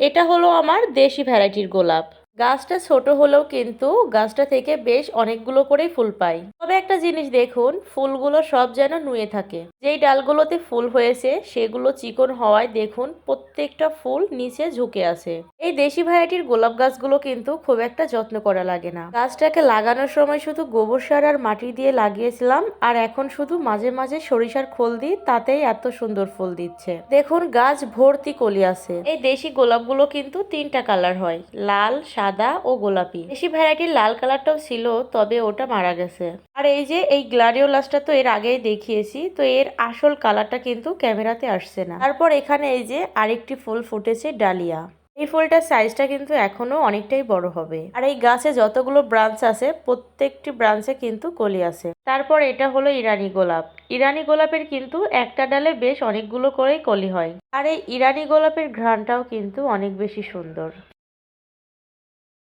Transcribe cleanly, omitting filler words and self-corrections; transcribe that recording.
এটা হলো আমার দেশি ভ্যারাইটির গোলাপ। গাছটা ছোট হলেও কিন্তু গাছটা থেকে বেশ অনেকগুলো করেই ফুল পাই। তবে একটা জিনিস দেখুন, ফুলগুলো সব যেন নুয়ে থাকে। যেই ডালগুলোতে ফুল হয়েছে সেগুলো চিকন হওয়ায় দেখুন প্রত্যেকটা ফুল নিচে ঝুঁকে আছে। এই দেশি ভ্যারাইটির গোলাপ গাছগুলো কিন্তু খুব একটা যত্ন করা লাগে না। গাছটাকে লাগানোর সময় শুধু গোবর সার আর মাটি দিয়ে লাগিয়েছিলাম, আর এখন শুধু মাঝে মাঝে সরিষার খোল দিই, তাতেই এত সুন্দর ফুল দিচ্ছে। দেখুন গাছ ভর্তি কলি আছে। এই দেশি গোলাপগুলো কিন্তু তিনটা কালার হয়, লাল, সাদা ও গোলাপি। দেশি ভ্যারাইটির লাল কালারটাও ছিল, তবে ওটা মারা গেছে। আর এই যে এই গ্লাডিওলাসটা তো এর আগেই দেখিয়েছি, তো এর আসল কালারটা কিন্তু ক্যামেরাতে আসছে না। তারপর এখানে এই যে আরেকটি ফুল ফুটেছে, ডালিয়া। এই ফুলটার সাইজটা কিন্তু এখনো অনেকটাই বড় হবে। আর এই গাছে যতগুলো ব্রাঞ্চ আছে প্রত্যেকটি ব্রাঞ্চে কিন্তু কলি আছে। তারপর এটা হলো ইরানি গোলাপ। ইরানি গোলাপের কিন্তু একটা ডালে বেশ অনেকগুলো করেই কলি হয়। আর এই ইরানি গোলাপের ঘ্রাণটাও কিন্তু অনেক বেশি সুন্দর।